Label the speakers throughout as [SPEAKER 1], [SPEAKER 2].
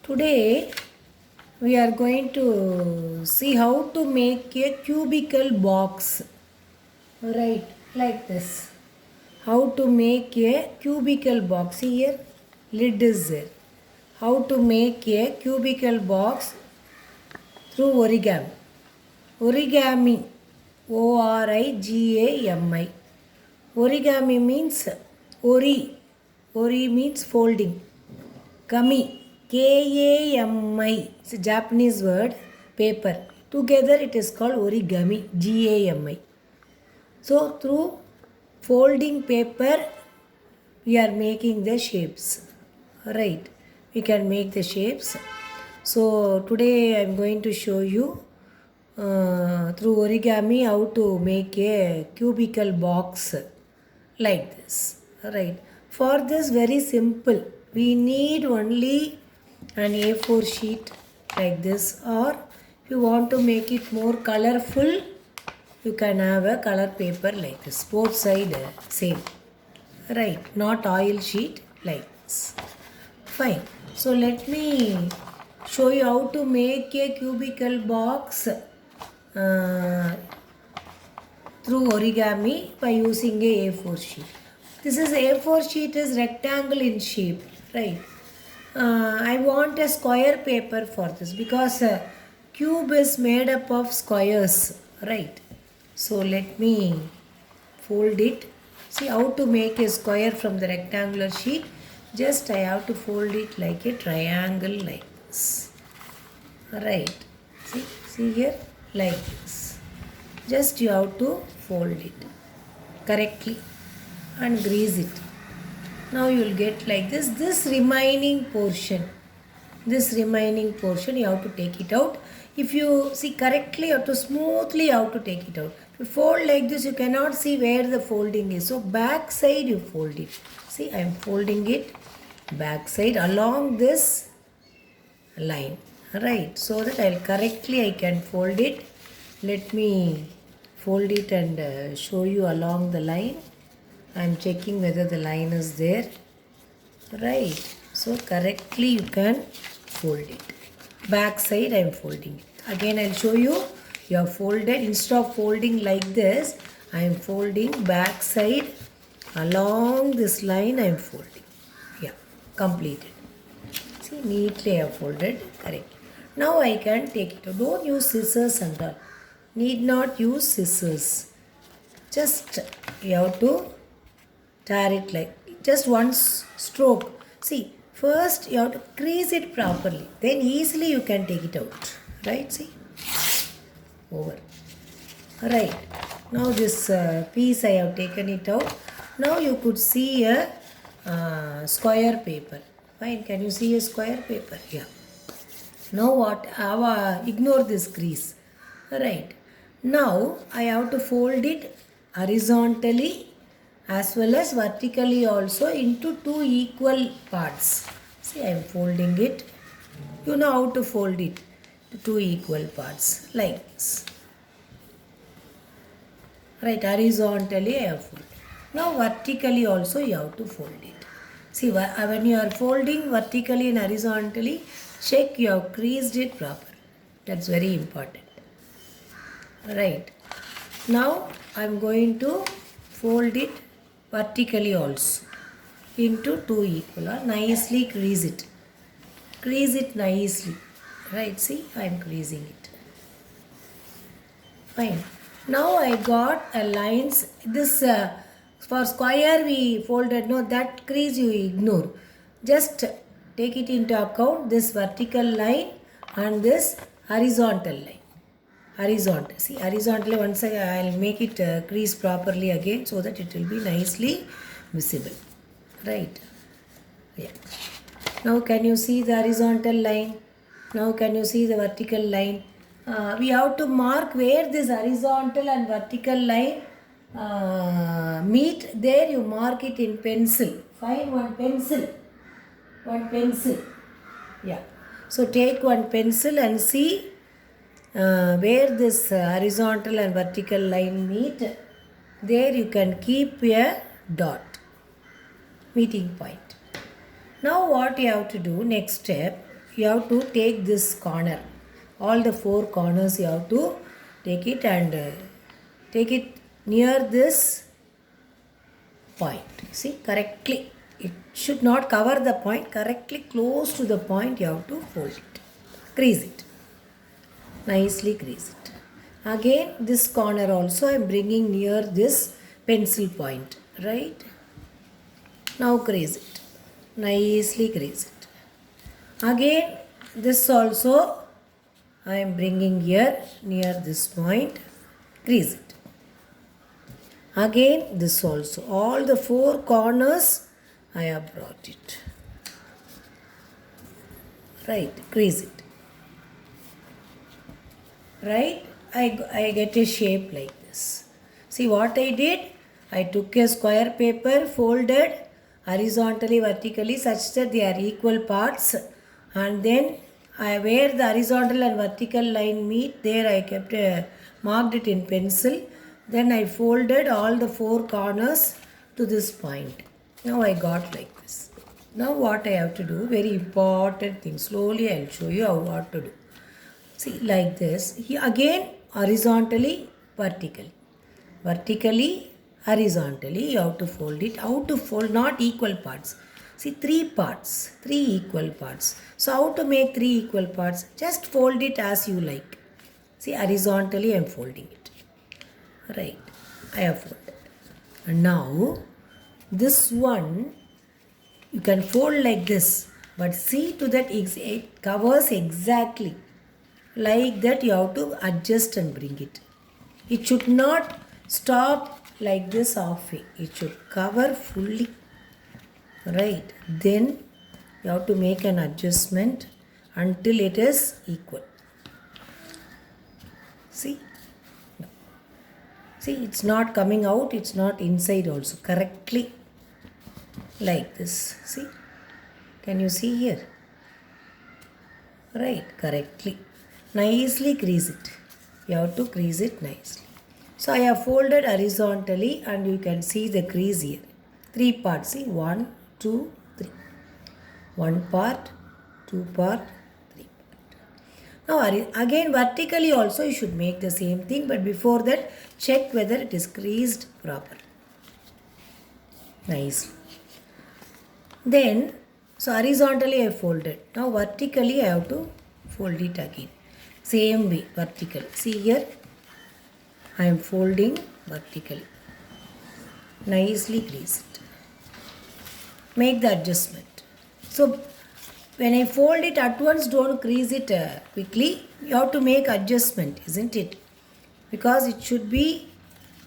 [SPEAKER 1] Today we are going to see how to make a cubical box. Right, like this. How to make a cubical box. See here, lid is there. How to make a cubical box through origami. Origami, Origami. Origami means ori. Ori means folding. Kami, Kami. It's a Japanese word, paper. Together it is called origami, Gami. So through folding paper, we are making the shapes. Right? We can make the shapes. So today I am going to show you through origami how to make a cubical box like this. Right? For this, very simple. We need only an A4 sheet like this, or if you want to make it more colorful, you can have a color paper like this, both side same, right? Not oil sheet like this. Fine. So let me show you how to make a cubical box through origami by using a A4 sheet. This is A4 sheet is rectangle in shape, right? I want a square paper for this because cube is made up of squares, right? So let me fold it. See how to make a square from the rectangular sheet. Just I have to fold it like a triangle like this. Right. See here like this. Just you have to fold it correctly and grease it. Now you will get like this. This remaining portion you have to take it out. If you see correctly, you have to smoothly have to take it out. If you fold like this, you cannot see where the folding is. So back side you fold it. See, I am folding it back side along this line, right? So that I can fold it. Let me fold it and show you along the line. I am checking whether the line is there, right? So correctly you can fold it. Back side I am folding it. Again I will show you. You have folded. Instead of folding like this, I am folding back side along this line. I am folding. Yeah, completed. See, neatly I have folded. Correct. Now I can take it out. Don't use scissors and all. Need not use scissors. Just you have to tear it like just one stroke. See, first you have to crease it properly. Then easily you can take it out. Right? See? Over. Right. Now this piece I have taken it out. Now you could see a square paper. Fine. Can you see a square paper? Yeah. Now what? Ignore this crease. Right. Now I have to fold it horizontally as well as vertically also into two equal parts. See, I am folding it. You know how to fold it to two equal parts like this. Right, horizontally I have folded. Now vertically also you have to fold it. See, when you are folding vertically and horizontally, check you have creased it proper. That's very important. Right. Now I am going to fold it vertically also into two equal, or nicely crease it. Crease it nicely. Right, see, I am creasing it. Fine. Now I got a lines. This for square we folded. No, that crease you ignore. Just take it into account. This vertical line and this horizontal line. Horizontal. See, horizontally once I will make it crease properly again so that it will be nicely visible. Right. Yeah. Now can you see the horizontal line? Now can you see the vertical line? We have to mark where this horizontal and vertical line meet. There you mark it in pencil. Find one pencil. One pencil. Yeah. So take one pencil and see where this horizontal and vertical line meet. There you can keep a dot. Meeting point. Now what you have to do, next step, you have to take this corner. All the four corners you have to take it and take it near this point. See, correctly. It should not cover the point. Correctly close to the point you have to fold it. Crease it. Nicely crease it. Again, this corner also I am bringing near this pencil point. Right? Now crease it. Nicely crease it. Again, this also I am bringing here near this point. Crease it. Again, this also. All the four corners I have brought it. Right, crease it. Right, I get a shape like this. See what I did? I took a square paper, folded horizontally, vertically such that they are equal parts, and then where the horizontal and vertical line meet, there I kept marked it in pencil. Then I folded all the four corners to this point. Now I got like this. Now what I have to do, very important thing, slowly I will show you what to do. See, like this. Here again, horizontally, vertically. Vertically, horizontally, you have to fold it. How to fold? Not equal parts. See, three parts, three equal parts. So, how to make three equal parts? Just fold it as you like. See, horizontally, I am folding it. Right. I have folded. And now, this one, you can fold like this. But see to that it covers exactly. Like that you have to adjust and bring it. It should not stop like this halfway. It should cover fully. Right. Then you have to make an adjustment until it is equal. See? No. See, it's not coming out. It's not inside also. Correctly. Like this. See? Can you see here? Right. Correctly. Nicely crease it. You have to crease it nicely. So I have folded horizontally and you can see the crease here. Three parts. See, 1, 2, 3. One part, two part, three part. Now again vertically also you should make the same thing, but before that check whether it is creased properly. Nicely. Then, so horizontally I folded. Now vertically I have to fold it again. Same way, vertical. See here, I am folding vertically. Nicely crease it. Make the adjustment. So, when I fold it at once, don't crease it quickly. You have to make adjustment, isn't it? Because it should be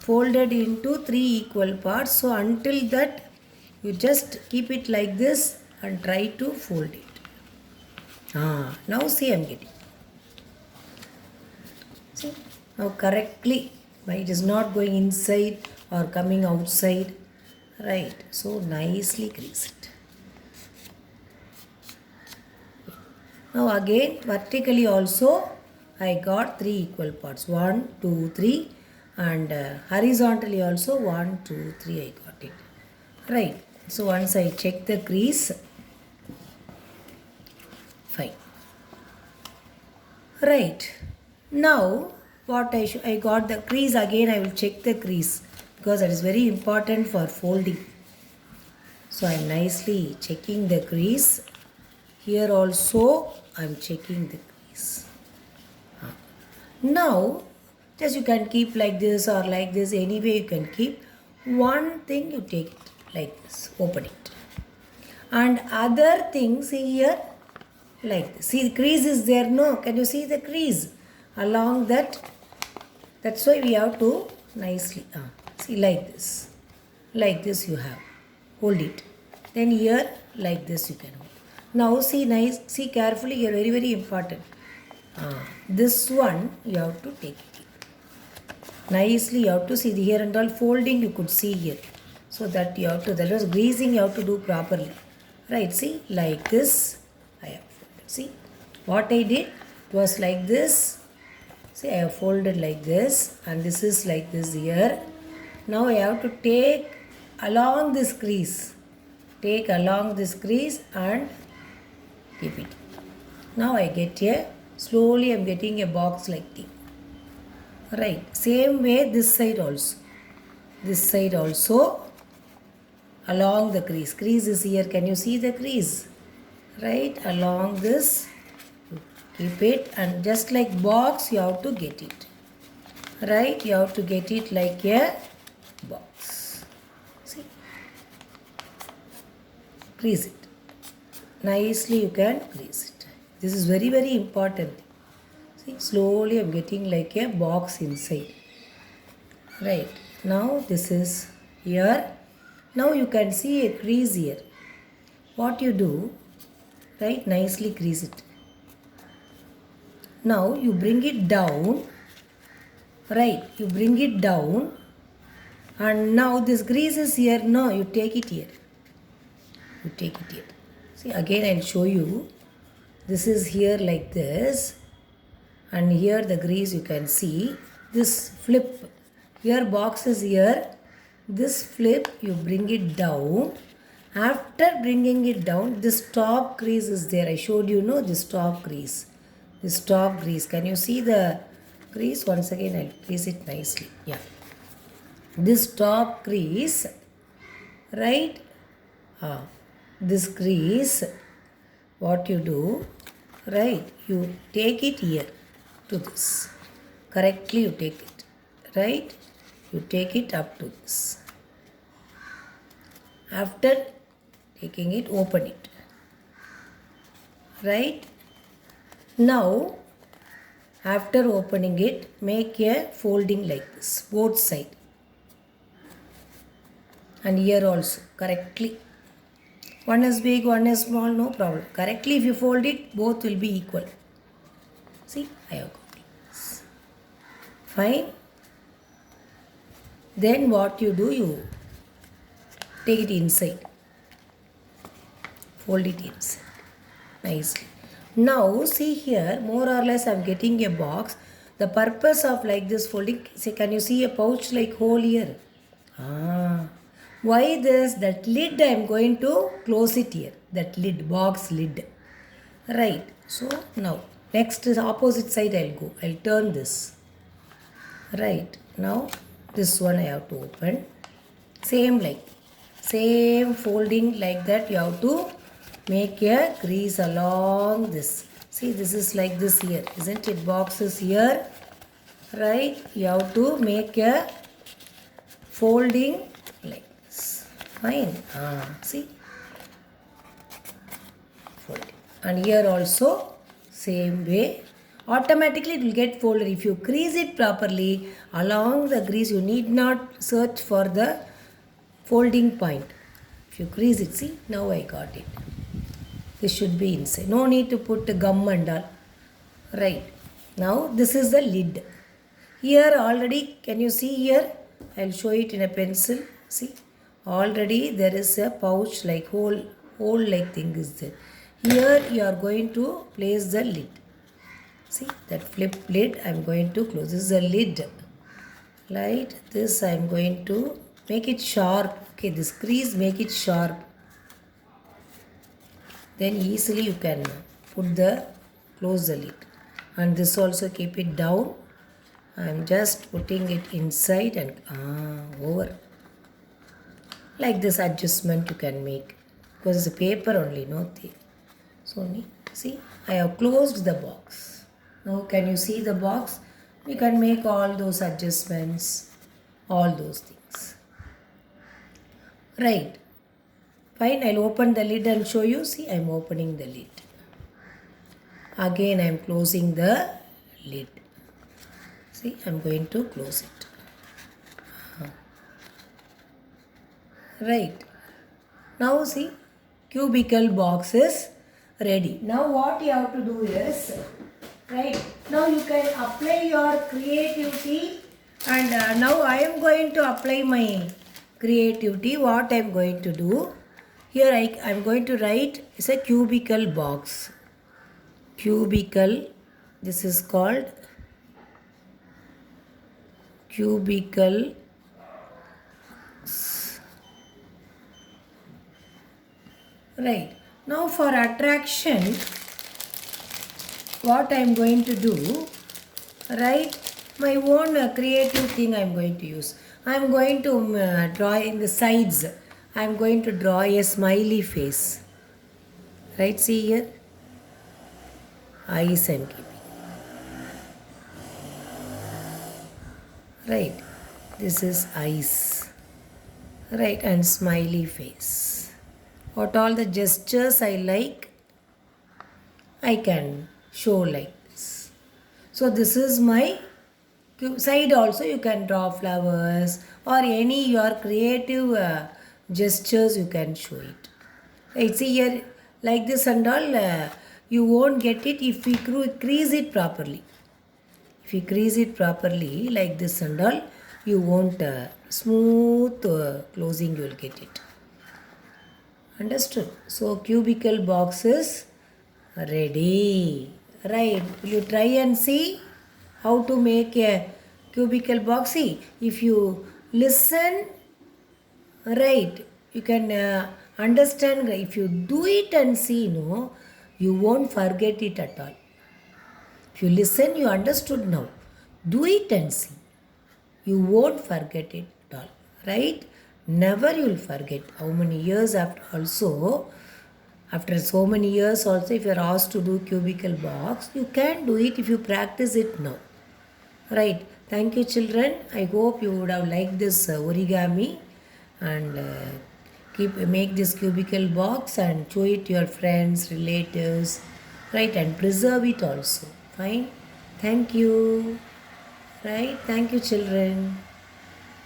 [SPEAKER 1] folded into three equal parts. So, until that, you just keep it like this and try to fold it. Now see, I am getting. See, now correctly, it is not going inside or coming outside. Right, so nicely crease it. Now again, vertically also, I got three equal parts. 1, 2, 3, and horizontally also 1, 2, 3, I got it. Right, so once I check the crease, fine. Right. Now, what I got the crease again, I will check the crease because that is very important for folding. So, I am nicely checking the crease. Here also, I am checking the crease. Now, just you can keep like this or like this, any way you can keep. One thing you take it like this, open it. And other thing, see here, like this. See the crease is there, no? Can you see the crease? Along that, that's why we have to nicely, see like this you have, hold it. Then here, like this you can hold. Now see nice, see carefully here, very very important. This one you have to take it. Nicely you have to see the here and all folding you could see here. So that you have to, that was greasing you have to do properly. Right, see, like this I have folded. See, what I did, it was like this. See, I have folded like this and this is like this here. Now I have to take along this crease. Take along this crease and keep it. Now I get a, slowly I'm getting a box like thing. Right, same way this side also. This side also along the crease. Crease is here. Can you see the crease? Right, along this, keep it, and just like box you have to get it. Right, you have to get it like a box. See, crease it. Nicely you can crease it. This is very, very important. See, slowly I'm getting like a box inside. Right, now this is here. Now you can see a crease here. What you do, right, nicely crease it. Now you bring it down, right, you bring it down, and now this grease is here. No, you take it here. You take it here. See, again I'll show you. This is here like this, and here the grease you can see. This flip, here box is here. This flip, you bring it down. After bringing it down, this top grease is there. I showed you, no, this top grease. This top grease. Can you see the grease? Once again, I'll grease it nicely. Yeah. This top grease, right? This grease, what you do, right? You take it here to this. Correctly you take it, right? You take it up to this. After taking it, open it. Right? Now, after opening it, make a folding like this, both side. And here also, correctly. One is big, one is small, no problem. Correctly, if you fold it, both will be equal. See, I have got this. Fine. Then what you do, you take it inside. Fold it inside. Nicely. Now, see here, more or less I am getting a box. The purpose of like this folding, say, can you see a pouch like hole here? Why this? That lid I am going to close it here. That lid, box lid. Right. So, now, next is opposite side I will go. I will turn this. Right. Now, this one I have to open. Same folding like that you have to make a crease along this. See, this is like this here, isn't it? Box is here, right? You have to make a folding like this. Fine. See, folding. And here also same way. Automatically it will get folded. If you crease it properly along the crease, you need not search for the folding point. If you crease it, see, now I got it. This should be inside. No need to put gum and all. Right. Now this is the lid. Here already, can you see here? I will show it in a pencil. See, already there is a pouch like hole like thing is there. Here you are going to place the lid. See, that flip lid I am going to close. This is a lid. Right. This I am going to make it sharp. Okay, this crease make it sharp. Then easily you can close the lid. And this also keep it down. I am just putting it inside and over. Like this adjustment you can make. Because it's a paper only, no thing. So, see, I have closed the box. Now, can you see the box? You can make all those adjustments, all those things. Right. Fine, I'll open the lid and show you. See, I'm opening the lid. Again, I'm closing the lid. See, I'm going to close it. Right. Now, see, cubicle box is ready. Now, what you have to do is, right, now you can apply your creativity, and now I am going to apply my creativity. What I am going to do, here I am going to write is a cubicle box. Cubicle, this is called cubicle. Right. Now for attraction, what I am going to do, right? My own creative thing I am going to use. I am going to draw in the sides. I am going to draw a smiley face. Right, see here? Eyes I am keeping. Right, this is eyes. Right, and smiley face. What all the gestures I like, I can show like this. So this is my side. Also you can draw flowers or any your creative gestures you can show it. Right, see here like this and all, you won't get it if we crease it properly. If you crease it properly like this and all, you won't smooth closing, you will get it. Understood? So cubicle box is ready. Right, will you try and see how to make a cubicle box? See, if you listen, right, you can understand. If you do it and see, no, you won't forget it at all. If you listen, you understood now. Do it and see. You won't forget it at all. Right? Never you'll forget. How many years after also, after so many years also, if you're asked to do cubicle box, you can do it if you practice it now. Right. Thank you, children. I hope you would have liked this origami and make this cubicle box and show it to your friends, relatives, right, and preserve it also. Fine. Thank you. Right. Thank you, children.